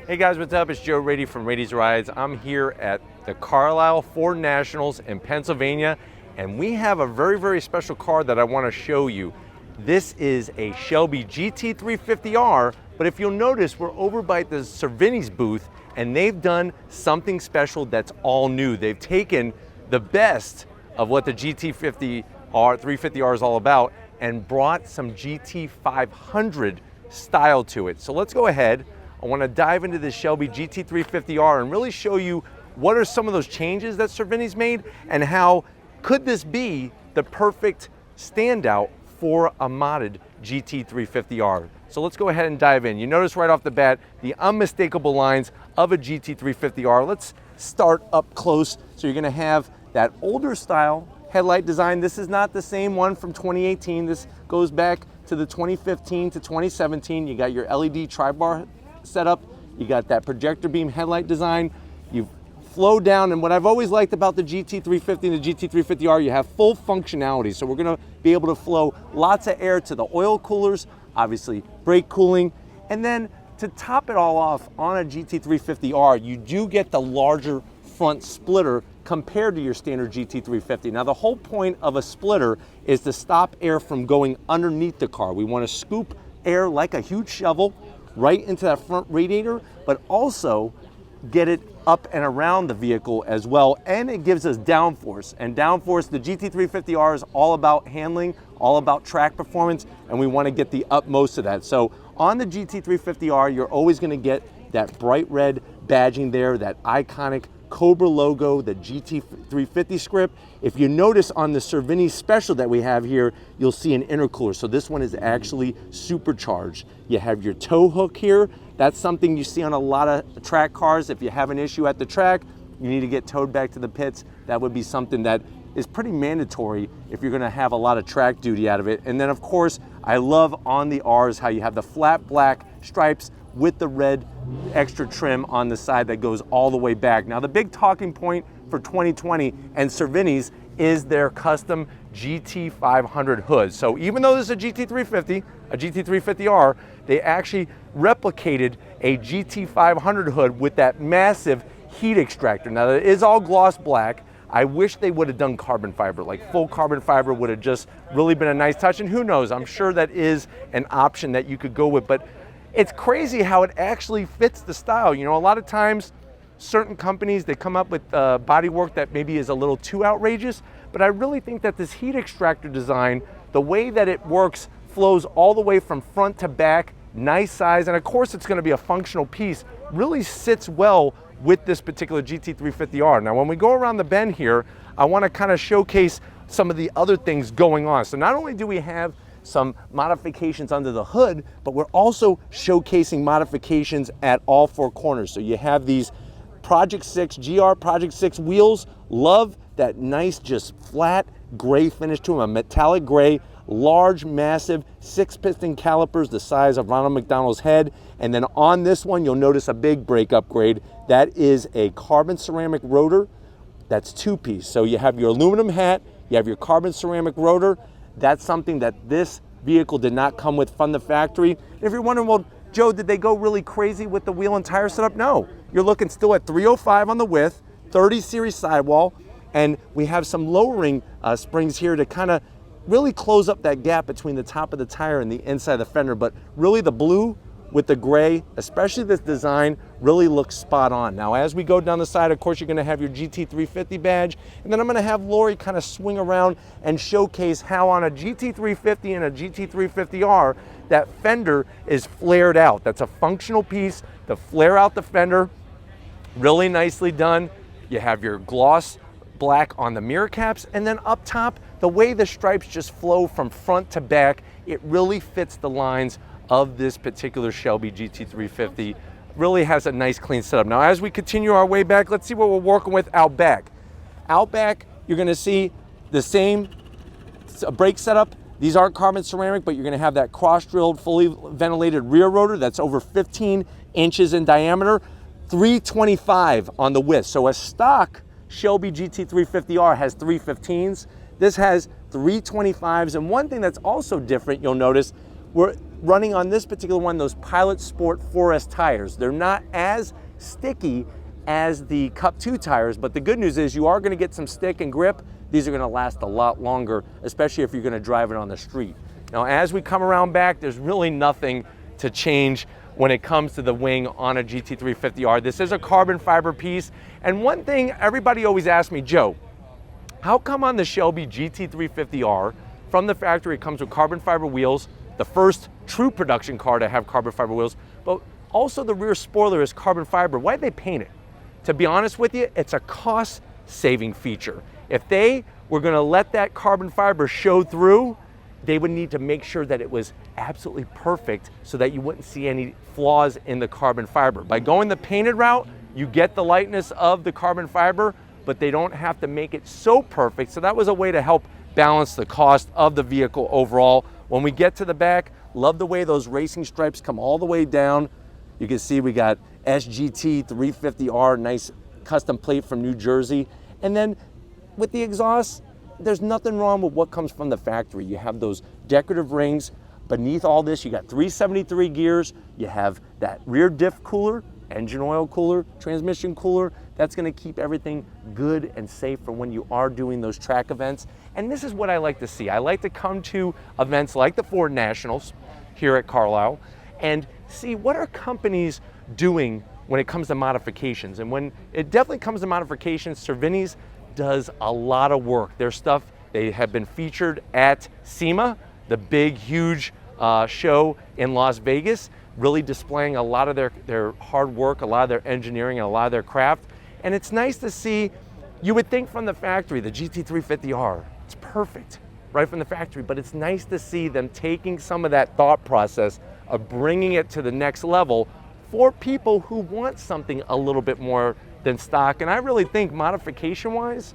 Hey guys, what's up? It's Joe Rady from Rady's Rides. I'm here at the Carlisle Ford Nationals in Pennsylvania, and we have a very, very special car that I want to show you. This is a Shelby GT350R, but if you'll notice, we're over by the Cervinis booth, and they've done something special that's all new. They've taken the best of what the GT350R is all about and brought some GT500 style to it. So let's go ahead. I want to dive into this Shelby GT350R and really show you what are some of those changes that Cervinis made and how could this be the perfect standout for a modded GT350R. So let's go ahead and dive in. You notice right off the bat the unmistakable lines of a GT350R. Let's start up close. So you're going to have that older style headlight design. This is not the same one from 2018. This goes back to the 2015 to 2017. You got your LED tri-bar setup, you got that projector beam headlight design, you flow down, and what I've always liked about the GT350 and the GT350R, you have full functionality. So we're going to be able to flow lots of air to the oil coolers, obviously brake cooling, and then to top it all off on a GT350R, you do get the larger front splitter compared to your standard GT350. Now the whole point of a splitter is to stop air from going underneath the car. We want to scoop air like a huge shovel right into that front radiator, but also get it up and around the vehicle as well, and it gives us downforce. And downforce, the GT350R is all about handling, all about track performance, and we want to get the utmost of that. So on the GT350R, you're always going to get that bright red badging there, that iconic Cobra logo, the GT350 script. If you notice on the Cervinis special that we have here, you'll see an intercooler. So this one is actually supercharged. You have your tow hook here. That's something you see on a lot of track cars. If you have an issue at the track, you need to get towed back to the pits. That would be something that is pretty mandatory if you're gonna have a lot of track duty out of it. And then of course, I love on the Rs how you have the flat black stripes with the red extra trim on the side that goes all the way back. Now the big talking point for 2020 and Cervinis is their custom GT500 hood. So even though this is a GT350, a GT350R, they actually replicated a GT500 hood with that massive heat extractor. Now it is all gloss black. I wish they would have done carbon fiber, like full carbon fiber would have just really been a nice touch, and who knows, I'm sure that is an option that you could go with, but it's crazy how it actually fits the style. You know, a lot of times certain companies, they come up with bodywork that maybe is a little too outrageous, but I really think that this heat extractor design, the way that it works, flows all the way from front to back, nice size, and of course it's going to be a functional piece, really sits well with this particular GT350R. Now when we go around the bend here, I want to kind of showcase some of the other things going on. So not only do we have some modifications under the hood, but we're also showcasing modifications at all four corners. So you have these Project 6, GR Project 6 wheels. Love that nice, just flat gray finish to them, a metallic gray, large, massive 6-piston calipers the size of Ronald McDonald's head. And then on this one, you'll notice a big brake upgrade. That is a carbon ceramic rotor. That's two-piece. So you have your aluminum hat, you have your carbon ceramic rotor. That's something that this vehicle did not come with from the factory. And if you're wondering, well, Joe, did they go really crazy with the wheel and tire setup? No, you're looking still at 305 on the width, 30 series sidewall, and we have some lowering springs here to kind of really close up that gap between the top of the tire and the inside of the fender. But really the blue with the gray, especially this design, really looks spot on. Now as we go down the side, of course, you're gonna have your GT350 badge, and then I'm gonna have Lori kind of swing around and showcase how on a GT350 and a GT350R, that fender is flared out. That's a functional piece to flare out the fender, really nicely done. You have your gloss black on the mirror caps, and then up top, the way the stripes just flow from front to back, it really fits the lines of this particular Shelby GT350. Really has a nice clean setup. Now as we continue our way back, let's see what we're working with out back. Out back, you're gonna see the same brake setup. These aren't carbon ceramic, but you're gonna have that cross-drilled, fully ventilated rear rotor that's over 15 inches in diameter, 325 on the width. So a stock Shelby GT350R has 315s. This has 325s, and one thing that's also different, you'll notice, running on this particular one, those Pilot Sport 4S tires. They're not as sticky as the Cup 2 tires, but the good news is you are gonna get some stick and grip. These are gonna last a lot longer, especially if you're gonna drive it on the street. Now, as we come around back, there's really nothing to change when it comes to the wing on a GT350R. This is a carbon fiber piece. And one thing everybody always asks me, Joe, how come on the Shelby GT350R from the factory it comes with carbon fiber wheels, the first true production car to have carbon fiber wheels, but also the rear spoiler is carbon fiber? Why did they paint it? To be honest with you, it's a cost saving feature. If they were gonna let that carbon fiber show through, they would need to make sure that it was absolutely perfect so that you wouldn't see any flaws in the carbon fiber. By going the painted route, you get the lightness of the carbon fiber, but they don't have to make it so perfect. So that was a way to help balance the cost of the vehicle overall. When we get to the back, love the way those racing stripes come all the way down. You can see we got SGT350R, nice custom plate from New Jersey. And then with the exhaust, there's nothing wrong with what comes from the factory. You have those decorative rings. Beneath all this, you got 373 gears. You have that rear diff cooler, engine oil cooler, transmission cooler. That's gonna keep everything good and safe for when you are doing those track events. And this is what I like to see. I like to come to events like the Ford Nationals here at Carlisle and see what are companies doing when it comes to modifications. And when it definitely comes to modifications, Cervinis does a lot of work. Their stuff, they have been featured at SEMA, the big, huge show in Las Vegas, really displaying a lot of their hard work, a lot of their engineering, and a lot of their craft. And it's nice to see, you would think from the factory, the GT350R, it's perfect, right from the factory, but it's nice to see them taking some of that thought process of bringing it to the next level for people who want something a little bit more than stock. And I really think modification-wise,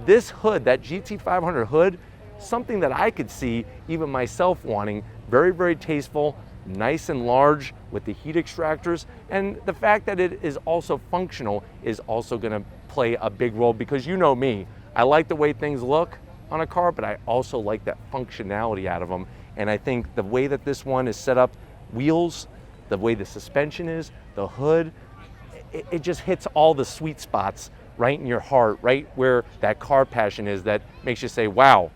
this hood, that GT500 hood, something that I could see even myself wanting. Very, very tasteful, nice and large with the heat extractors. And the fact that it is also functional is also gonna play a big role, because you know me, I like the way things look on a car, but I also like that functionality out of them. And I think the way that this one is set up, wheels, the way the suspension is, the hood, it just hits all the sweet spots right in your heart, right where that car passion is, that makes you say, wow,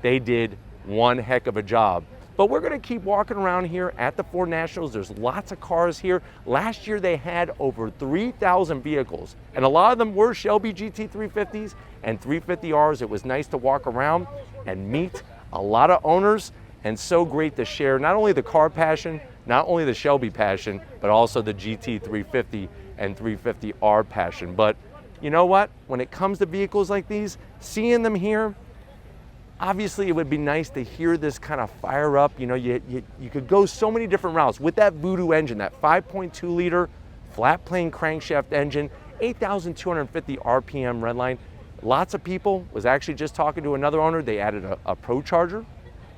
they did one heck of a job. But we're gonna keep walking around here at the Ford Nationals. There's lots of cars here. Last year they had over 3,000 vehicles, and a lot of them were Shelby GT350s and 350Rs. It was nice to walk around and meet a lot of owners, and so great to share not only the car passion, not only the Shelby passion, but also the GT350 and 350R passion. But you know what? When it comes to vehicles like these, seeing them here, obviously it would be nice to hear this kind of fire up. You know, you could go so many different routes with that Voodoo engine, that 5.2 liter flat plane crankshaft engine, 8,250 RPM redline. Lots of people, was actually just talking to another owner, they added a Pro Charger.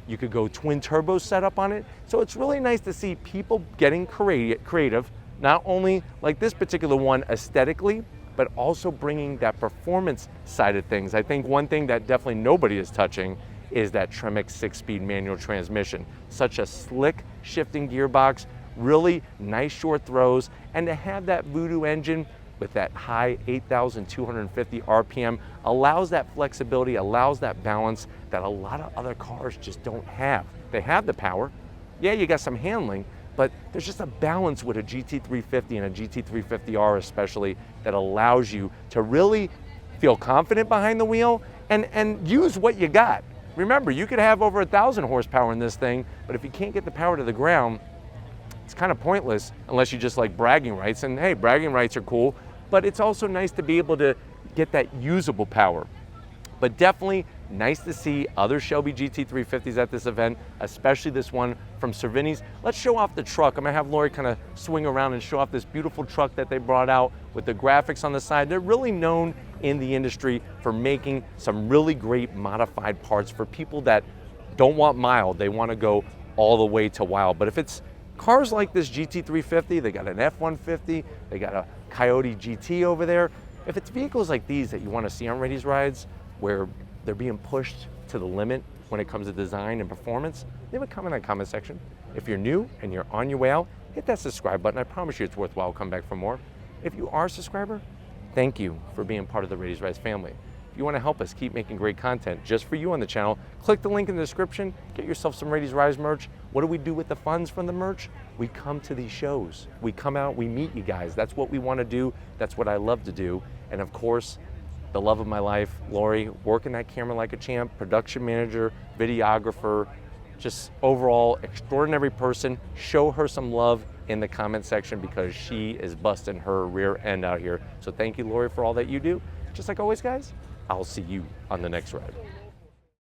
You could go twin turbo setup on it. So it's really nice to see people getting creative, not only like this particular one aesthetically, but also bringing that performance side of things. I think one thing that definitely nobody is touching is that Tremec 6-speed manual transmission. Such a slick shifting gearbox, really nice short throws, and to have that Voodoo engine with that high 8,250 RPM allows that flexibility, allows that balance that a lot of other cars just don't have. They have the power. Yeah, you got some handling, but there's just a balance with a GT350 and a GT350R especially that allows you to really feel confident behind the wheel and use what you got. Remember, you could have over 1,000 horsepower in this thing, but if you can't get the power to the ground, it's kind of pointless unless you just like bragging rights. And hey, bragging rights are cool, but it's also nice to be able to get that usable power. But definitely nice to see other Shelby GT350s at this event, especially this one from Cervinis. Let's show off the truck. I'm gonna have Lori kind of swing around and show off this beautiful truck that they brought out with the graphics on the side. They're really known in the industry for making some really great modified parts for people that don't want mild, they want to go all the way to wild. But if it's cars like this GT350, they got an F-150, they got a Coyote GT over there. If it's vehicles like these that you want to see on Rady's Rides, where they're being pushed to the limit when it comes to design and performance, leave a comment in the comment section. If you're new and you're on your way out, hit that subscribe button. I promise you it's worthwhile. Come back for more. If you are a subscriber, thank you for being part of the Rady's Rise family. If you want to help us keep making great content just for you on the channel, click the link in the description, get yourself some Rady's Rise merch. What do we do with the funds from the merch? We come to these shows. We come out, we meet you guys. That's what we want to do. That's what I love to do. And of course, the love of my life, Lori, working that camera like a champ, production manager, videographer, just overall extraordinary person. Show her some love in the comment section because she is busting her rear end out here. So thank you, Lori, for all that you do. Just like always, guys, I'll see you on the next ride.